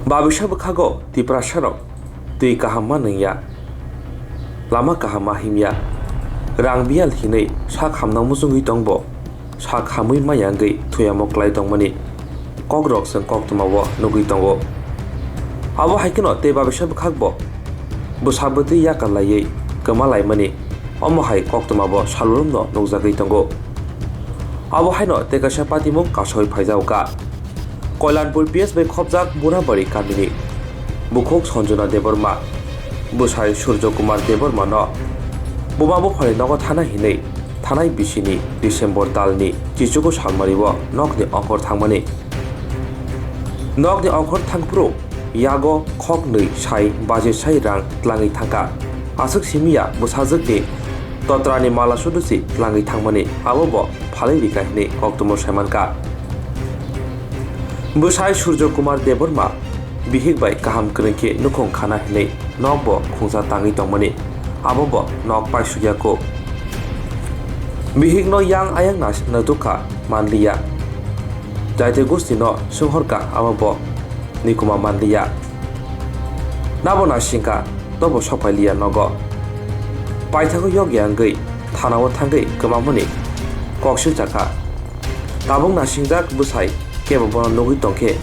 Babisha Bakago, Tiprasharo, Tui Kahamania, Lama Kahamahimia, Rangbial Hine, Shak Hamna Musungi Tongbo, Shak Hamui Mayangi, Tuyamoklai Tongmani, Cogrox and Coctomawa, Nugitongo. Our Hikino, Te Babisha Bakagbo, Bushabati Yakalaye, Kamalai Mani, Omohai Coctomabo, Shalumno, Nozagritongo. Our Hino, take a Shapatimo, Kashoy Paizauka. Koilanpur PSB Khobjak Burabari Kamini Bukhok Sonjona Deborma Bushai Surjo Kumar Deborma no Bumabo Hoi Nogo Thana Hine Thanai Bishini December Dalni Chichuko Shalmaribo Nok the Onkor Thangmani Nok the Onkor Thangpro Yago Khoknui Shai Baje Shai Rang Tlangi Thangka Asuk Simia Bushazukni Totrani Mala Sudusi Tlangi Thangmani Abobo Phali Dikahini Oktomo Shamanka Bushai Surjo Kumar Deborma Bihik by Kaham Krenke Nukong Khana Hine Nogbo Khungsa Tangi Tongmani Abobo Nok Pai Suyako Bihik no Yang Ayang Nash Natuka Manlia Jaite Gustino Sunghorka Abobo Nikuma Manlia Nabona Shinka Dobo Shopalia Nogo Paitago Yogyangui Tanawa Tangi Kamamuni Kokshu Jaka Tabong Nashinjak Busai Kebabon Nogi Tonke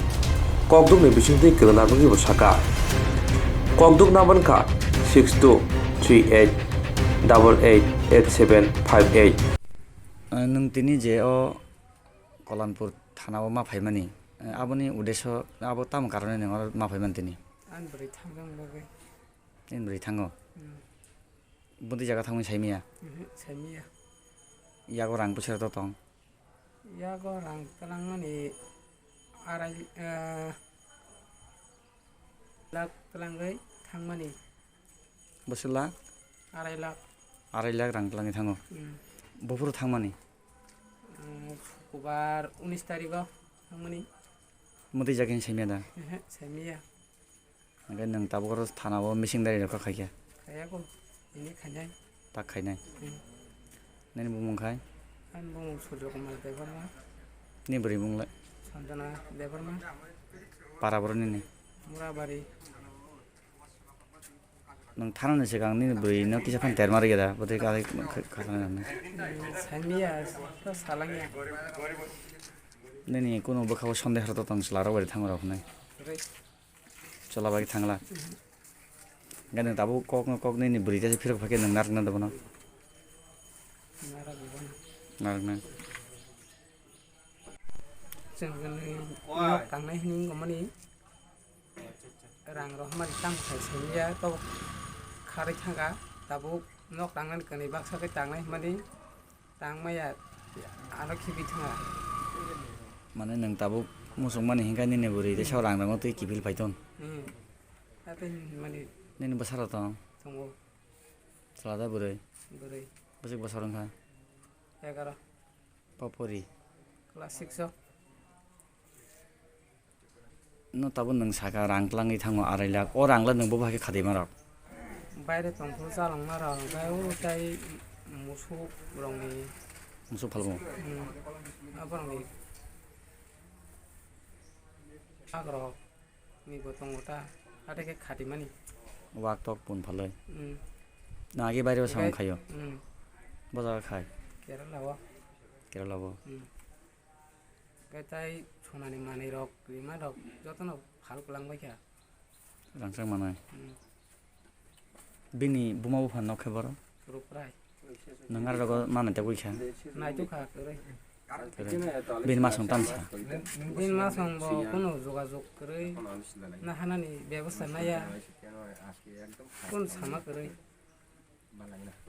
Kokduk ni Bishingti Kiranabagi Busaka Kokduk Nabanka 6238888758 Nung tini je o Kolanpur Thanawa ma phaimani aboni udesho abo tam karone nengor ma phaiman tini Anbri thangang loge inbri thango bunti jaga thangmi saimia Saimia yago rang puchera to tong Yago rang kalang mani Arai Lak kalang gai thang mani bosula Arai lak rang tlangi thango bofuru thangmani Kubar 19 tarigo thang mani muti jagin saimia da Saimia ngai nang tabogor thanawo missing dari rokha khaikya Kayago ini khanyai tak khainai neni bumung khai An bung Surjo Kumar Deborma ni beri bungla Sanjana Deborma para boroni ni Murabari nang thanane segang ni beri no kisa kan termar geda bote ka khana Saimia salangya neni kono bokhaw sondeh to tang slaro bari thangora phunai chola bagi thangla gane tabu kok ni beri ta phirok phake nang nar na dabono narna Jangan tangnai hining komani rang rohmari tam khai semia to khari thanga tabu nok tangan kani baksa ke tangnai mani tangmaya aro khibi thanga mane nang tabu musung mani hingkai ni beri te saurang dang te kibil paiton atin mani neni basara to tongo salada beri beri basik basarang kha 11 papori kelas 6 no tabu nang saka rang tlangi thango arai lak o rangla nang bo bhake khade marok বাইরে তংফু জালাংনা রা গায়ও তাই মুসু রংনি musu phalmo আবরংনি আগ্র নি গতংটা আটেকে খাদিমানি wak tok pun phalai na age baire sang khayo হুম bazar khai কেরালাও kerala bo গাইতাই সোনানি মানি রক রিমা রক যতন ভাল কলাংবাই খা rangsang manai bini bumau phan nok khabaro রূপরাই nangar rogo mana te kuikha নাইতো খা করে bin masong tamsa দিন মাস হংব কোনো যোগাযোগ করে না হানানি ব্যবস্থা নাইয়া কোন সামা করে